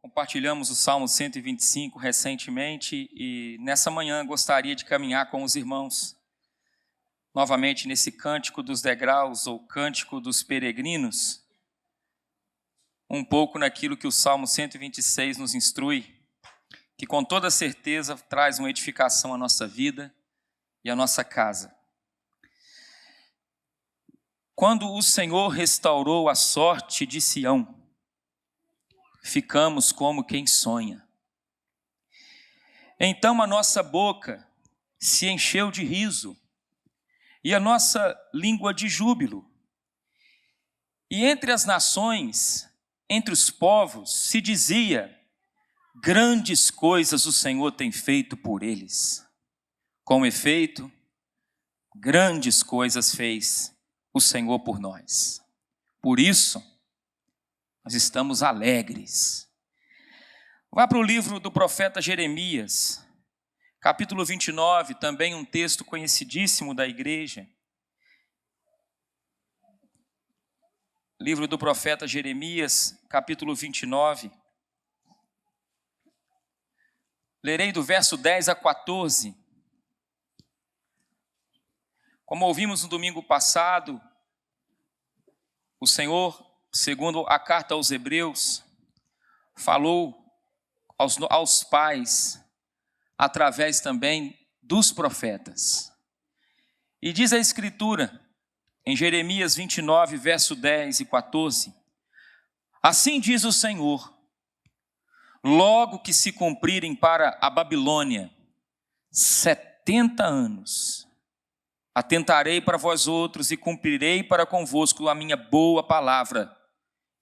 Compartilhamos o Salmo 125 recentemente e nessa manhã gostaria de caminhar com os irmãos novamente nesse cântico dos degraus ou cântico dos peregrinos, um pouco naquilo que o Salmo 126 nos instrui, que com toda certeza traz uma edificação à nossa vida e à nossa casa. Quando o Senhor restaurou a sorte de Sião, ficamos como quem sonha. Então a nossa boca se encheu de riso e a nossa língua de júbilo. E entre as nações, entre os povos, se dizia: grandes coisas o Senhor tem feito por eles. Com efeito, grandes coisas fez o Senhor por nós. Por isso, nós estamos alegres. Vá para o livro do profeta Jeremias, capítulo 29, também um texto conhecidíssimo da igreja. Livro do profeta Jeremias, capítulo 29. Lerei do verso 10 a 14. Como ouvimos no domingo passado, o Senhor, segundo a carta aos Hebreus, falou aos pais, através também dos profetas. E diz a Escritura, em Jeremias 29, verso 10 e 14, assim diz o Senhor: logo que se cumprirem para a Babilônia 70 anos, atentarei para vós outros e cumprirei para convosco a minha boa palavra,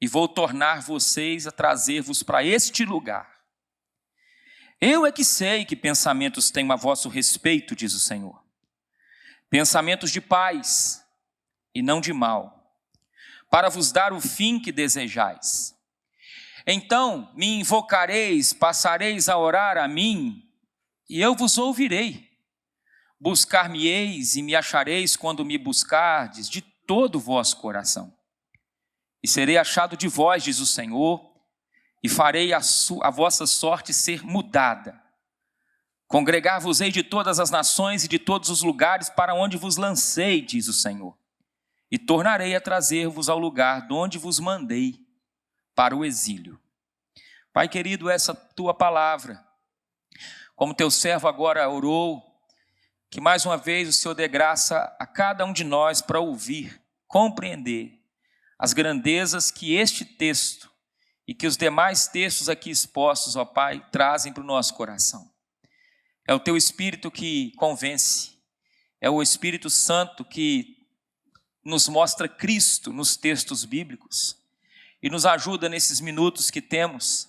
e vou tornar vocês a trazer-vos para este lugar. Eu é que sei que pensamentos tenho a vosso respeito, diz o Senhor. Pensamentos de paz e não de mal, para vos dar o fim que desejais. Então me invocareis, passareis a orar a mim, e eu vos ouvirei. Buscar-me-eis e me achareis quando me buscardes de todo o vosso coração. E serei achado de vós, diz o Senhor, e farei a vossa sorte ser mudada. Congregar-vos-ei de todas as nações e de todos os lugares para onde vos lancei, diz o Senhor. E tornarei a trazer-vos ao lugar de onde vos mandei, para o exílio. Pai querido, essa tua palavra, como teu servo agora orou, que mais uma vez o Senhor dê graça a cada um de nós para ouvir, compreender as grandezas que este texto e que os demais textos aqui expostos, ó Pai, trazem para o nosso coração. É o teu Espírito que convence, é o Espírito Santo que nos mostra Cristo nos textos bíblicos e nos ajuda nesses minutos que temos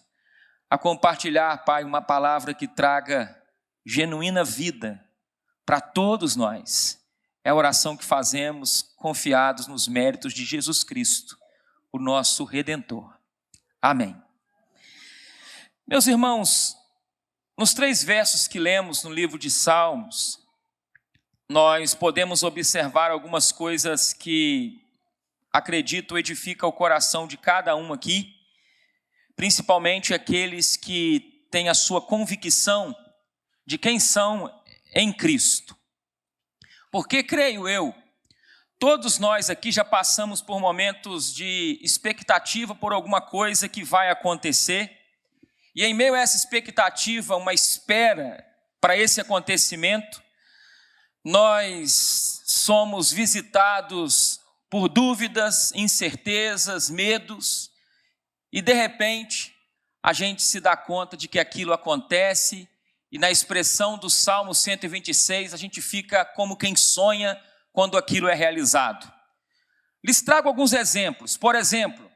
a compartilhar, Pai, uma palavra que traga genuína vida para todos nós. É a oração que fazemos confiados nos méritos de Jesus Cristo, o nosso Redentor. Amém. Meus irmãos, nos 3 versos que lemos no livro de Salmos, nós podemos observar algumas coisas que acredito edificam o coração de cada um aqui, principalmente aqueles que têm a sua convicção de quem são em Cristo. Porque creio eu, todos nós aqui já passamos por momentos de expectativa por alguma coisa que vai acontecer, e em meio a essa expectativa, uma espera para esse acontecimento, nós somos visitados por dúvidas, incertezas, medos, e de repente a gente se dá conta de que aquilo acontece. E na expressão do Salmo 126, a gente fica como quem sonha quando aquilo é realizado. Lhes trago alguns exemplos. Por exemplo,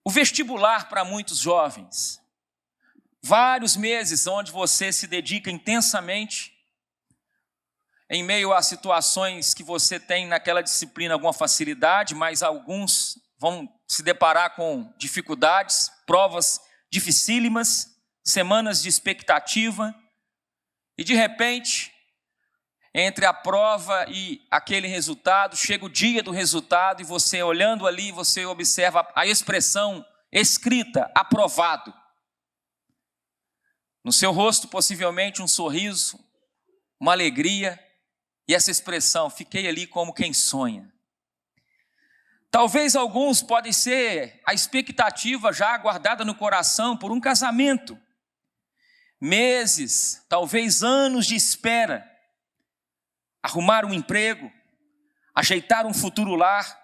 o vestibular para muitos jovens. Vários meses onde você se dedica intensamente, em meio a situações que você tem naquela disciplina alguma facilidade, mas alguns vão se deparar com dificuldades, provas dificílimas, semanas de expectativa, e de repente, entre a prova e aquele resultado, chega o dia do resultado, e você olhando ali, você observa a expressão escrita, aprovado. No seu rosto, possivelmente, um sorriso, uma alegria, e essa expressão, fiquei ali como quem sonha. Talvez alguns podem ser a expectativa já guardada no coração por um casamento. Meses, talvez anos de espera. Arrumar um emprego, ajeitar um futuro lar,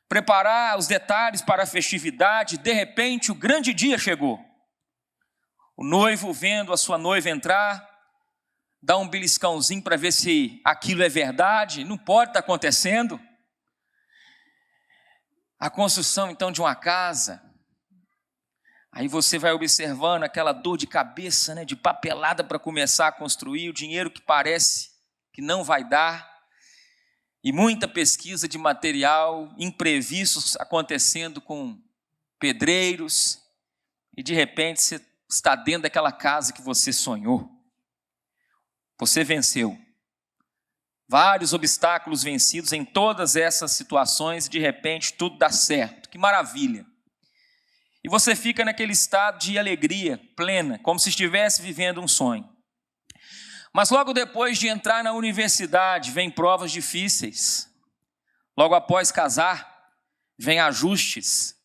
preparar os detalhes para a festividade. De repente, o grande dia chegou. O noivo, vendo a sua noiva entrar, dá um beliscãozinho para ver se aquilo é verdade. Não pode estar acontecendo. A construção, então, de uma casa. Aí você vai observando aquela dor de cabeça, né, de papelada para começar a construir, o dinheiro que parece que não vai dar, e muita pesquisa de material, imprevistos acontecendo com pedreiros, e de repente você está dentro daquela casa que você sonhou. Você venceu. Vários obstáculos vencidos em todas essas situações, e de repente tudo dá certo. Que maravilha! E você fica naquele estado de alegria plena, como se estivesse vivendo um sonho. Mas logo depois de entrar na universidade, vem provas difíceis. Logo após casar, vem ajustes,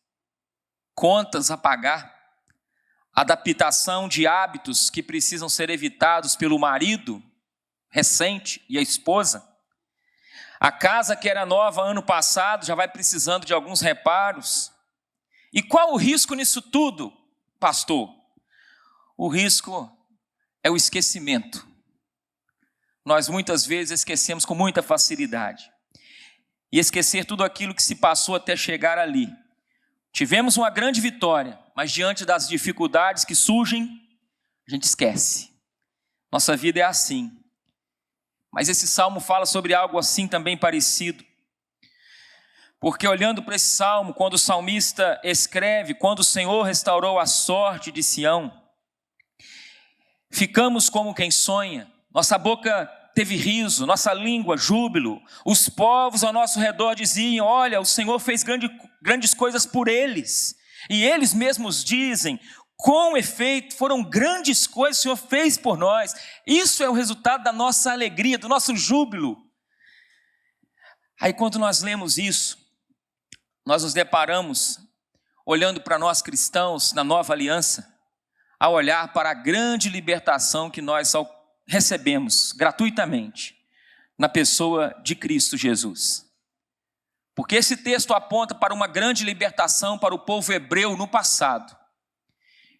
contas a pagar, adaptação de hábitos que precisam ser evitados pelo marido recente e a esposa. A casa que era nova ano passado já vai precisando de alguns reparos. E qual o risco nisso tudo, pastor? O risco é o esquecimento. Nós muitas vezes esquecemos com muita facilidade. E esquecer tudo aquilo que se passou até chegar ali. Tivemos uma grande vitória, mas diante das dificuldades que surgem, a gente esquece. Nossa vida é assim. Mas esse salmo fala sobre algo assim também parecido. Porque olhando para esse salmo, quando o salmista escreve, quando o Senhor restaurou a sorte de Sião, ficamos como quem sonha, nossa boca teve riso, nossa língua júbilo, os povos ao nosso redor diziam, olha, o Senhor fez grandes coisas por eles, e eles mesmos dizem, com efeito, foram grandes coisas que o Senhor fez por nós. Isso é o resultado da nossa alegria, do nosso júbilo. Aí quando nós lemos isso, nós nos deparamos, olhando para nós cristãos na nova aliança, a olhar para a grande libertação que nós recebemos gratuitamente na pessoa de Cristo Jesus. Porque esse texto aponta para uma grande libertação para o povo hebreu no passado.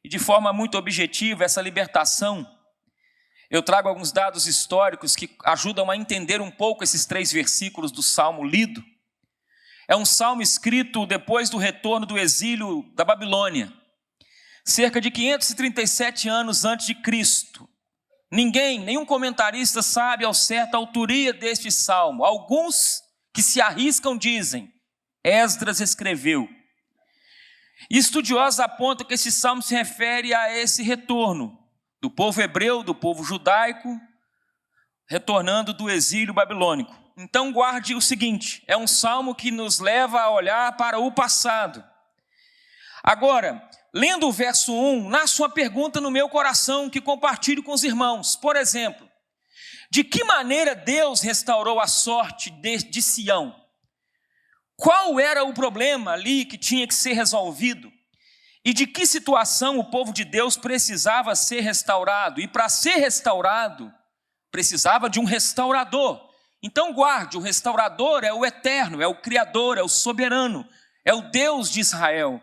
E de forma muito objetiva, essa libertação, eu trago alguns dados históricos que ajudam a entender um pouco esses 3 versículos do Salmo lido. É um salmo escrito depois do retorno do exílio da Babilônia, cerca de 537 anos antes de Cristo. Nenhum comentarista sabe ao certo a autoria deste salmo. Alguns que se arriscam dizem, Esdras escreveu. E estudiosos apontam que esse salmo se refere a esse retorno do povo hebreu, do povo judaico, retornando do exílio babilônico. Então guarde o seguinte, é um salmo que nos leva a olhar para o passado. Agora, lendo o verso 1, nasce uma pergunta no meu coração que compartilho com os irmãos. Por exemplo, de que maneira Deus restaurou a sorte de Sião? Qual era o problema ali que tinha que ser resolvido? E de que situação o povo de Deus precisava ser restaurado? E para ser restaurado, precisava de um restaurador. Então guarde, o restaurador é o eterno, é o Criador, é o soberano, é o Deus de Israel.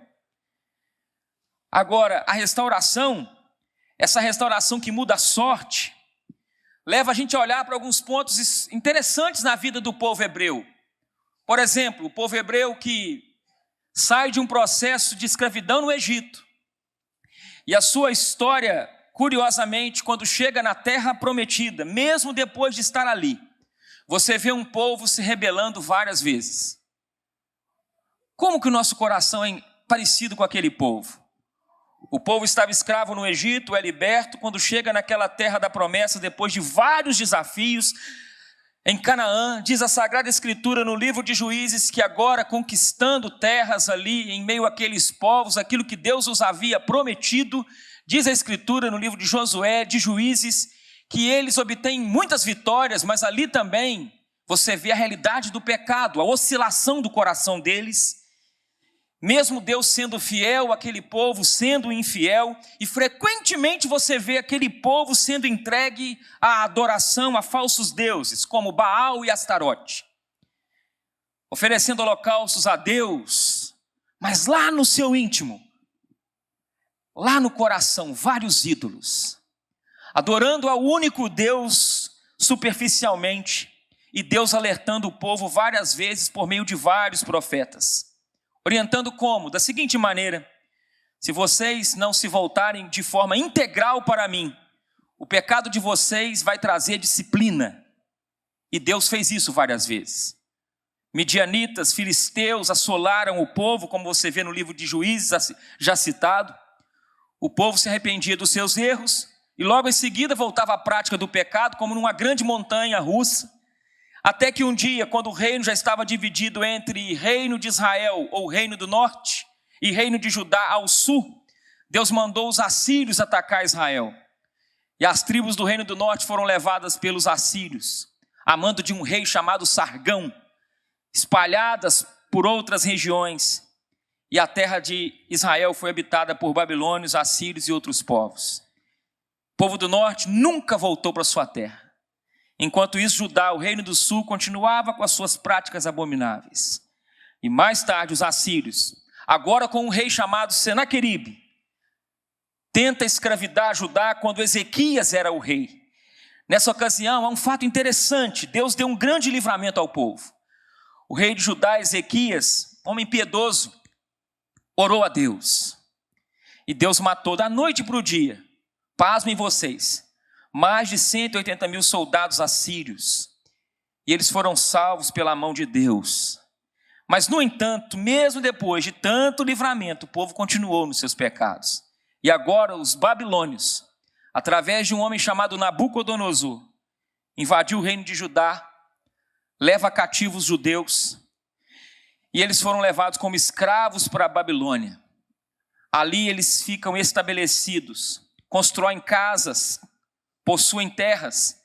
Agora, a restauração, essa restauração que muda a sorte, leva a gente a olhar para alguns pontos interessantes na vida do povo hebreu. Por exemplo, o povo hebreu que sai de um processo de escravidão no Egito. E a sua história, curiosamente, quando chega na terra prometida, mesmo depois de estar ali, você vê um povo se rebelando várias vezes. Como que o nosso coração é parecido com aquele povo? O povo estava escravo no Egito, é liberto, quando chega naquela terra da promessa, depois de vários desafios, em Canaã. Diz a Sagrada Escritura no livro de Juízes que agora, conquistando terras ali em meio àqueles povos, aquilo que Deus os havia prometido, diz a Escritura no livro de Josué, de Juízes, que eles obtêm muitas vitórias, mas ali também você vê a realidade do pecado, a oscilação do coração deles. Mesmo Deus sendo fiel, aquele povo sendo infiel, e frequentemente você vê aquele povo sendo entregue à adoração a falsos deuses, como Baal e Astarote, oferecendo holocaustos a Deus, mas lá no seu íntimo, lá no coração, vários ídolos, adorando ao único Deus superficialmente, e Deus alertando o povo várias vezes por meio de vários profetas. Orientando como? Da seguinte maneira: se vocês não se voltarem de forma integral para mim, o pecado de vocês vai trazer disciplina. E Deus fez isso várias vezes. Midianitas, filisteus assolaram o povo, como você vê no livro de Juízes, já citado. O povo se arrependia dos seus erros e logo em seguida voltava à prática do pecado, como numa grande montanha russa. Até que um dia, quando o reino já estava dividido entre reino de Israel, ou reino do norte, e reino de Judá ao sul, Deus mandou os assírios atacar Israel. E as tribos do reino do norte foram levadas pelos assírios, a mando de um rei chamado Sargão, espalhadas por outras regiões. E a terra de Israel foi habitada por babilônios, assírios e outros povos. O povo do norte nunca voltou para sua terra. Enquanto isso, Judá, o reino do sul, continuava com as suas práticas abomináveis. E mais tarde, os assírios, agora com um rei chamado Senaqueribe, tenta escravidar Judá quando Ezequias era o rei. Nessa ocasião, há um fato interessante: Deus deu um grande livramento ao povo. O rei de Judá, Ezequias, homem piedoso, orou a Deus. E Deus matou da noite para o dia, pasmem vocês, mais de 180 mil soldados assírios, e eles foram salvos pela mão de Deus. Mas, no entanto, mesmo depois de tanto livramento, o povo continuou nos seus pecados. E agora os babilônios, através de um homem chamado Nabucodonosor, invadiu o reino de Judá, leva cativos os judeus, e eles foram levados como escravos para a Babilônia. Ali eles ficam estabelecidos, constroem casas, possuem terras,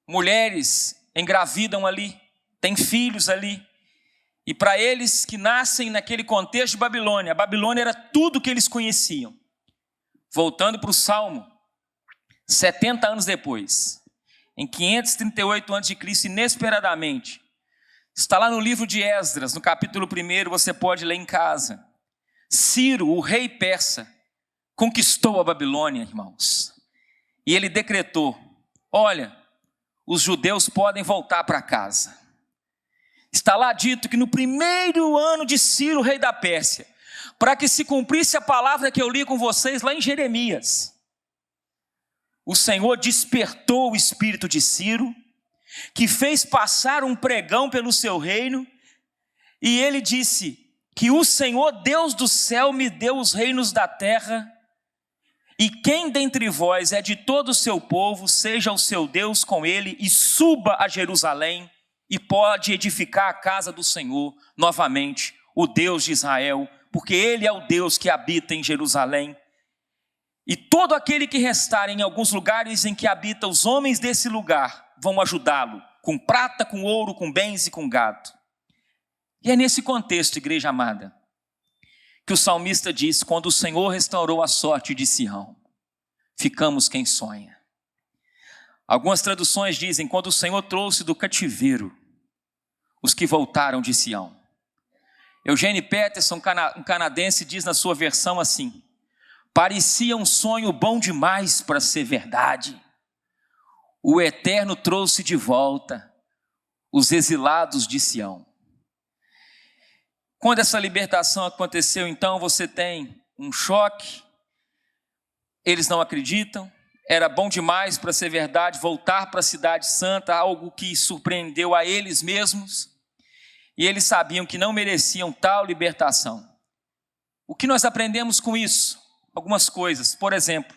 mulheres engravidam ali, têm filhos ali. E para eles que nascem naquele contexto de Babilônia, a Babilônia era tudo que eles conheciam. Voltando para o Salmo, 70 anos depois, em 538 a.C., inesperadamente, está lá no livro de Esdras, no capítulo 1, você pode ler em casa. Ciro, o rei persa, conquistou a Babilônia, irmãos. E ele decretou: olha, os judeus podem voltar para casa. Está lá dito que no primeiro ano de Ciro, rei da Pérsia, para que se cumprisse a palavra que eu li com vocês lá em Jeremias, o Senhor despertou o espírito de Ciro, que fez passar um pregão pelo seu reino, e ele disse que o Senhor Deus do céu me deu os reinos da terra, e quem dentre vós é de todo o seu povo, seja o seu Deus com ele, e suba a Jerusalém, e pode edificar a casa do Senhor novamente, o Deus de Israel, porque ele é o Deus que habita em Jerusalém. E todo aquele que restar em alguns lugares em que habita os homens desse lugar, vão ajudá-lo, com prata, com ouro, com bens e com gado. E é nesse contexto, igreja amada, que o salmista diz: quando o Senhor restaurou a sorte de Sião, ficamos quem sonha. Algumas traduções dizem: quando o Senhor trouxe do cativeiro os que voltaram de Sião. Eugene Peterson, um canadense, diz na sua versão assim: parecia um sonho bom demais para ser verdade. O Eterno trouxe de volta os exilados de Sião. Quando essa libertação aconteceu, então, você tem um choque. Eles não acreditam. Era bom demais para ser verdade voltar para a cidade santa, algo que surpreendeu a eles mesmos. E eles sabiam que não mereciam tal libertação. O que nós aprendemos com isso? Algumas coisas. Por exemplo,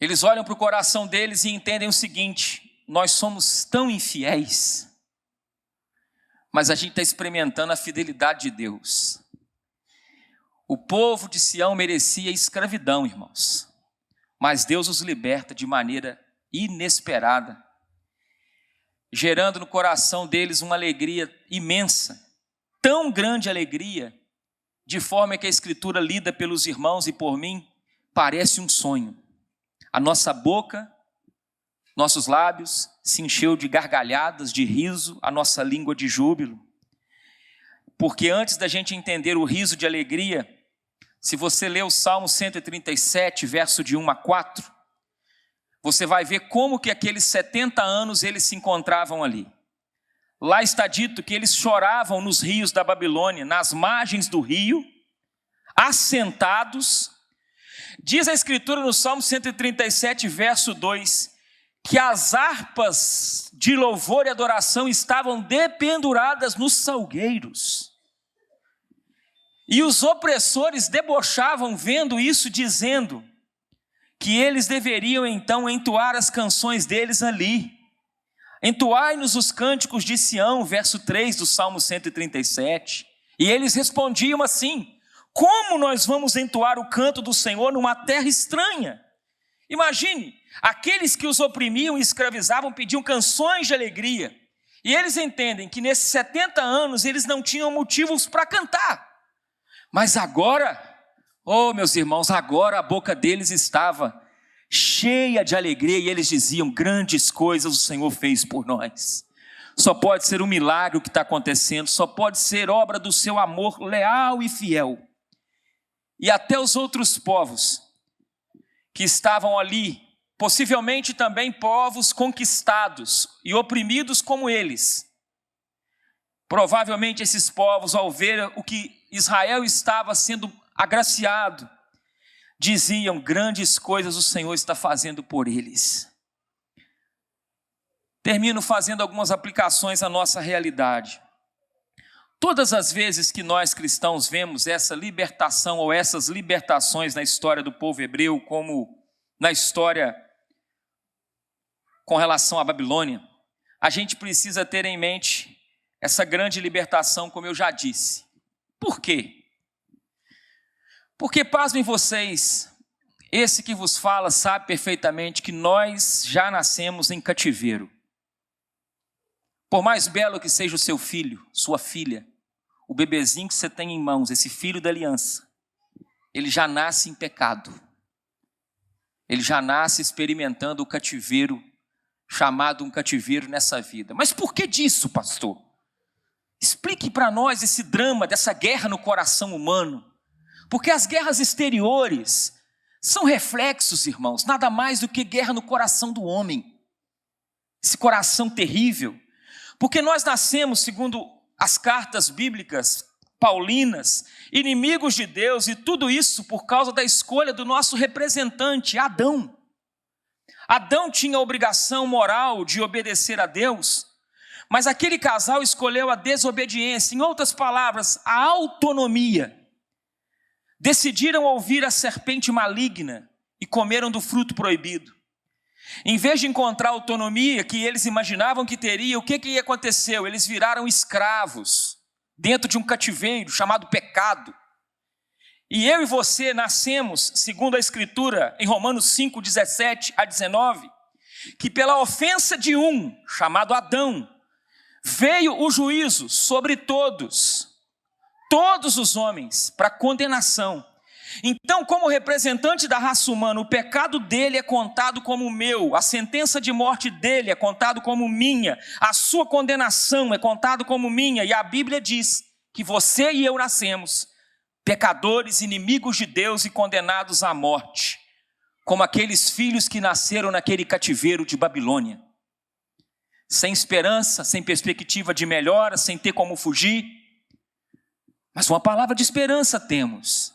eles olham para o coração deles e entendem o seguinte: nós somos tão infiéis, mas a gente está experimentando a fidelidade de Deus. O povo de Sião merecia escravidão, irmãos, mas Deus os liberta de maneira inesperada, gerando no coração deles uma alegria imensa, tão grande alegria, de forma que a Escritura lida pelos irmãos e por mim parece um sonho. A nossa boca, nossos lábios se encheu de gargalhadas, de riso, a nossa língua de júbilo. Porque antes da gente entender o riso de alegria, se você ler o Salmo 137, verso de 1 a 4, você vai ver como que aqueles 70 anos eles se encontravam ali. Lá está dito que eles choravam nos rios da Babilônia, nas margens do rio, assentados. Diz a Escritura no Salmo 137, verso 2, que as harpas de louvor e adoração estavam dependuradas nos salgueiros. E os opressores debochavam vendo isso, dizendo que eles deveriam então entoar as canções deles ali. Entoai-nos os cânticos de Sião, verso 3 do Salmo 137. E eles respondiam assim: como nós vamos entoar o canto do Senhor numa terra estranha? Imagine, aqueles que os oprimiam e escravizavam pediam canções de alegria. E eles entendem que nesses 70 anos eles não tinham motivos para cantar. Mas agora, meus irmãos, agora a boca deles estava cheia de alegria e eles diziam: grandes coisas o Senhor fez por nós. Só pode ser um milagre o que está acontecendo, só pode ser obra do seu amor leal e fiel. E até os outros povos que estavam ali, possivelmente também povos conquistados e oprimidos como eles, provavelmente esses povos, ao ver o que Israel estava sendo agraciado, diziam: grandes coisas o Senhor está fazendo por eles. Termino fazendo algumas aplicações à nossa realidade. Todas as vezes que nós cristãos vemos essa libertação ou essas libertações na história do povo hebreu, como na história com relação à Babilônia, a gente precisa ter em mente essa grande libertação, como eu já disse. Por quê? Porque, pasmem vocês, esse que vos fala sabe perfeitamente que nós já nascemos em cativeiro. Por mais belo que seja o seu filho, sua filha, o bebezinho que você tem em mãos, esse filho da aliança, ele já nasce em pecado. Ele já nasce experimentando o cativeiro, chamado um cativeiro nessa vida. Mas por que disso, pastor? Explique para nós esse drama dessa guerra no coração humano. Porque as guerras exteriores são reflexos, irmãos, nada mais do que guerra no coração do homem. Esse coração terrível. Porque nós nascemos, segundo as cartas bíblicas paulinas, inimigos de Deus, e tudo isso por causa da escolha do nosso representante, Adão. Adão tinha a obrigação moral de obedecer a Deus, mas aquele casal escolheu a desobediência, em outras palavras, a autonomia. Decidiram ouvir a serpente maligna e comeram do fruto proibido. Em vez de encontrar a autonomia que eles imaginavam que teria, o que aconteceu? Eles viraram escravos dentro de um cativeiro chamado pecado. E eu e você nascemos, segundo a Escritura, em Romanos 5, 17 a 19, que pela ofensa de um, chamado Adão, veio o juízo sobre todos os homens, para condenação. Então, como representante da raça humana, o pecado dele é contado como meu, a sentença de morte dele é contado como minha, a sua condenação é contado como minha, e a Bíblia diz que você e eu nascemos pecadores, inimigos de Deus e condenados à morte, como aqueles filhos que nasceram naquele cativeiro de Babilônia, sem esperança, sem perspectiva de melhora, sem ter como fugir. Mas uma palavra de esperança temos.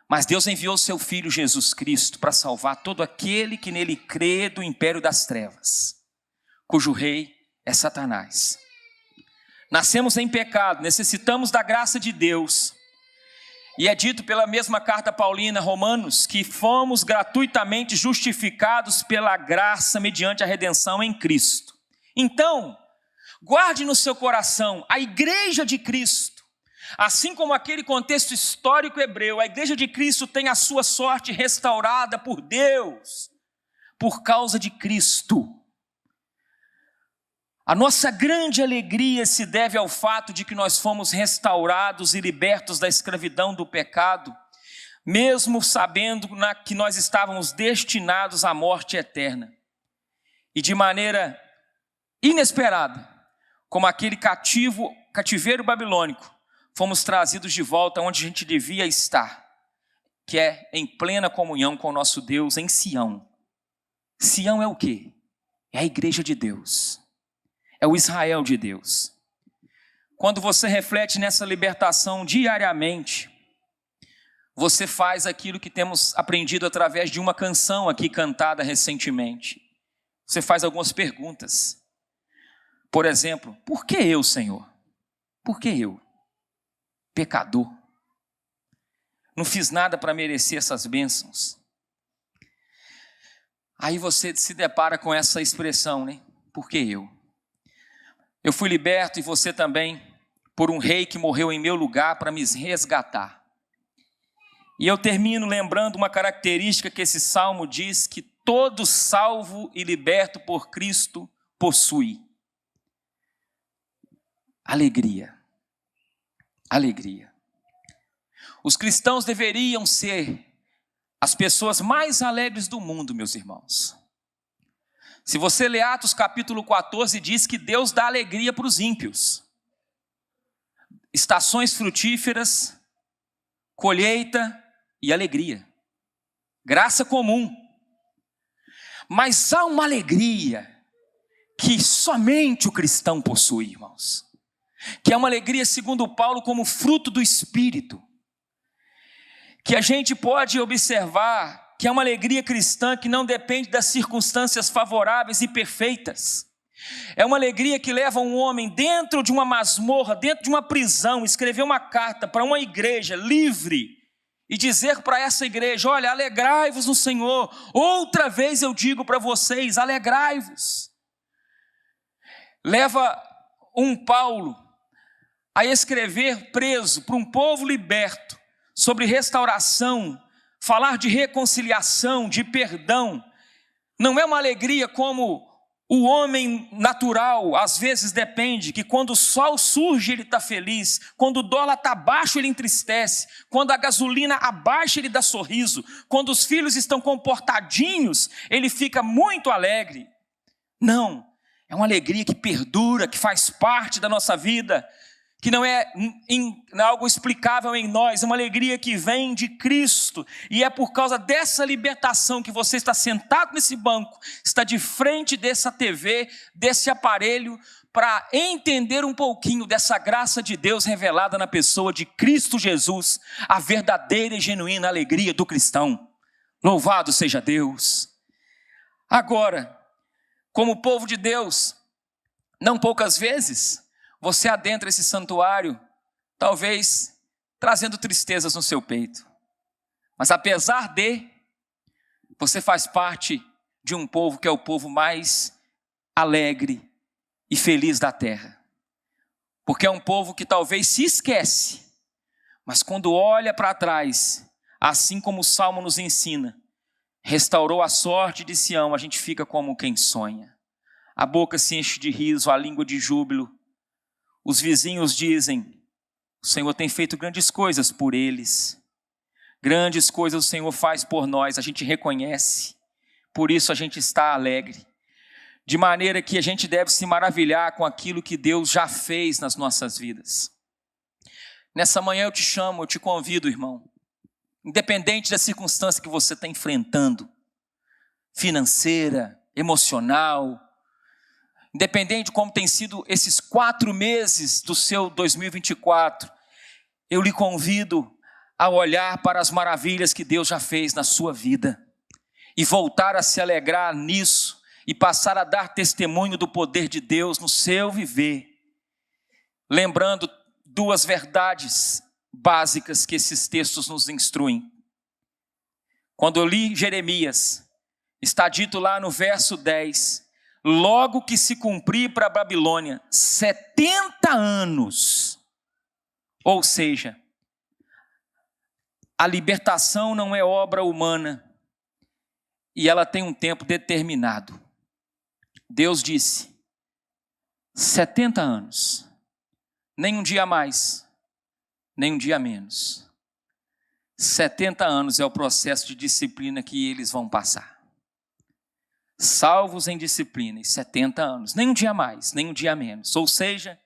Mas Deus enviou seu Filho Jesus Cristo para salvar todo aquele que nele crê do império das trevas, cujo rei é Satanás. Nascemos em pecado, necessitamos da graça de Deus. E é dito pela mesma carta paulina, Romanos, que fomos gratuitamente justificados pela graça mediante a redenção em Cristo. Então, guarde no seu coração a igreja de Cristo. Assim como aquele contexto histórico hebreu, a igreja de Cristo tem a sua sorte restaurada por Deus, por causa de Cristo. A nossa grande alegria se deve ao fato de que nós fomos restaurados e libertos da escravidão do pecado, mesmo sabendo que nós estávamos destinados à morte eterna. E de maneira inesperada, como aquele cativeiro babilônico, fomos trazidos de volta onde a gente devia estar, que é em plena comunhão com o nosso Deus em Sião. Sião é o quê? É a igreja de Deus. É o Israel de Deus. Quando você reflete nessa libertação diariamente, você faz aquilo que temos aprendido através de uma canção aqui cantada recentemente. Você faz algumas perguntas. Por exemplo, por que eu, Senhor? Por que eu? Pecador. Não fiz nada para merecer essas bênçãos. Aí você se depara com essa expressão, né? Por que eu? Eu fui liberto e você também, por um rei que morreu em meu lugar para me resgatar. E eu termino lembrando uma característica que esse salmo diz que todo salvo e liberto por Cristo possui. Alegria. Alegria. Os cristãos deveriam ser as pessoas mais alegres do mundo, meus irmãos. Se você ler Atos capítulo 14, diz que Deus dá alegria para os ímpios. Estações frutíferas, colheita e alegria. Graça comum. Mas há uma alegria que somente o cristão possui, irmãos. Que é uma alegria, segundo Paulo, como fruto do Espírito. Que a gente pode observar que é uma alegria cristã que não depende das circunstâncias favoráveis e perfeitas. É uma alegria que leva um homem dentro de uma masmorra, dentro de uma prisão, escrever uma carta para uma igreja livre e dizer para essa igreja: olha, alegrai-vos no Senhor. Outra vez eu digo para vocês, alegrai-vos. Leva um Paulo a escrever preso para um povo liberto sobre restauração, falar de reconciliação, de perdão. Não é uma alegria como o homem natural às vezes depende, que quando o sol surge ele está feliz, quando o dólar está baixo ele entristece, quando a gasolina abaixa ele dá sorriso, quando os filhos estão comportadinhos ele fica muito alegre. Não, é uma alegria que perdura, que faz parte da nossa vida, que não é algo explicável em nós, é uma alegria que vem de Cristo, e é por causa dessa libertação que você está sentado nesse banco, está de frente dessa TV, desse aparelho, para entender um pouquinho dessa graça de Deus revelada na pessoa de Cristo Jesus, a verdadeira e genuína alegria do cristão. Louvado seja Deus! Agora, como povo de Deus, não poucas vezes, você adentra esse santuário, talvez trazendo tristezas no seu peito. Mas apesar de, você faz parte de um povo que é o povo mais alegre e feliz da terra. Porque é um povo que talvez se esquece, mas quando olha para trás, assim como o Salmo nos ensina, restaurou a sorte de Sião, a gente fica como quem sonha. A boca se enche de riso, a língua de júbilo. Os vizinhos dizem: o Senhor tem feito grandes coisas por eles. Grandes coisas o Senhor faz por nós, a gente reconhece. Por isso a gente está alegre. De maneira que a gente deve se maravilhar com aquilo que Deus já fez nas nossas vidas. Nessa manhã eu te chamo, eu te convido, irmão. Independente da circunstância que você está enfrentando, financeira, emocional, independente de como tem sido esses 4 meses do seu 2024, eu lhe convido a olhar para as maravilhas que Deus já fez na sua vida e voltar a se alegrar nisso e passar a dar testemunho do poder de Deus no seu viver. Lembrando 2 verdades básicas que esses textos nos instruem. Quando eu li Jeremias, está dito lá no verso 10, logo que se cumprir para a Babilônia 70 anos, ou seja, a libertação não é obra humana e ela tem um tempo determinado. Deus disse, 70 anos, nem um dia mais, nem um dia menos. 70 anos é o processo de disciplina que eles vão passar. Salvos em disciplina, e 70 anos, nem um dia mais, nem um dia menos. Ou seja,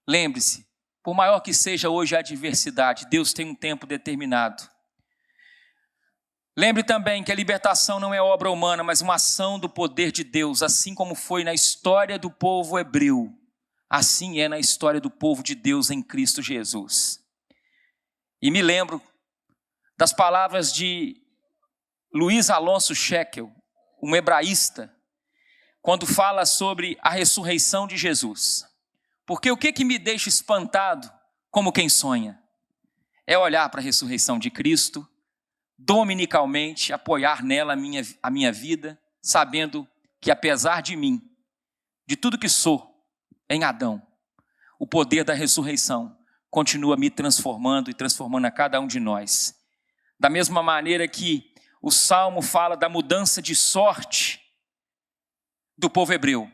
lembre-se, por maior que seja hoje a adversidade, Deus tem um tempo determinado. Lembre também que a libertação não é obra humana, mas uma ação do poder de Deus, assim como foi na história do povo hebreu, assim é na história do povo de Deus em Cristo Jesus. E me lembro das palavras de Luiz Alonso Shekel, um hebraísta, quando fala sobre a ressurreição de Jesus. Porque o que me deixa espantado como quem sonha? É olhar para a ressurreição de Cristo, dominicalmente, apoiar nela a minha vida, sabendo que apesar de mim, de tudo que sou em Adão, o poder da ressurreição continua me transformando e transformando a cada um de nós. Da mesma maneira que o Salmo fala da mudança de sorte do povo hebreu.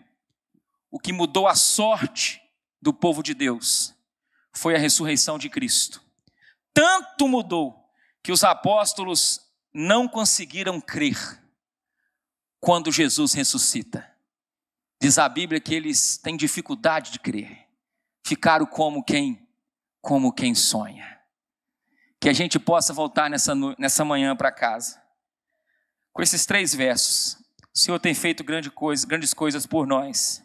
O que mudou a sorte do povo de Deus foi a ressurreição de Cristo. Tanto mudou que os apóstolos não conseguiram crer quando Jesus ressuscita. Diz a Bíblia que eles têm dificuldade de crer. Ficaram como quem sonha. Que a gente possa voltar nessa manhã para casa com esses 3 versos. O Senhor tem feito grandes coisas por nós.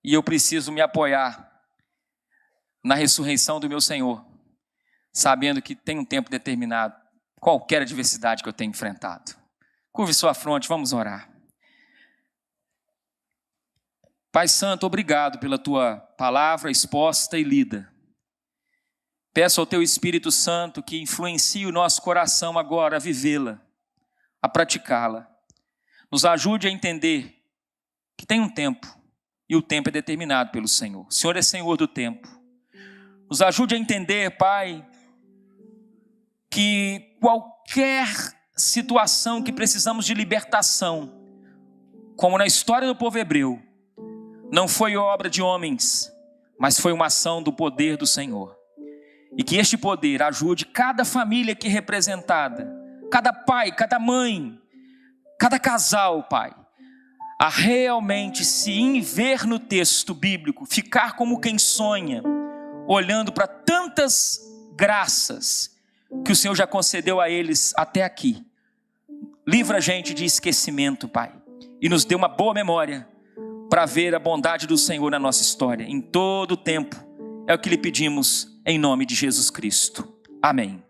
E eu preciso me apoiar na ressurreição do meu Senhor, sabendo que tem um tempo determinado, qualquer adversidade que eu tenha enfrentado. Curve sua fronte, vamos orar. Pai Santo, obrigado pela tua palavra exposta e lida. Peço ao teu Espírito Santo que influencie o nosso coração agora a vivê-la, a praticá-la. Nos ajude a entender que tem um tempo, e o tempo é determinado pelo Senhor. O Senhor é Senhor do tempo. Nos ajude a entender, Pai, que qualquer situação que precisamos de libertação, como na história do povo hebreu, não foi obra de homens, mas foi uma ação do poder do Senhor. E que este poder ajude cada família aqui representada, cada pai, cada mãe, cada casal, Pai, a realmente se ver no texto bíblico, ficar como quem sonha, olhando para tantas graças que o Senhor já concedeu a eles até aqui. Livra a gente de esquecimento, Pai, e nos dê uma boa memória para ver a bondade do Senhor na nossa história, em todo o tempo. É o que lhe pedimos em nome de Jesus Cristo. Amém.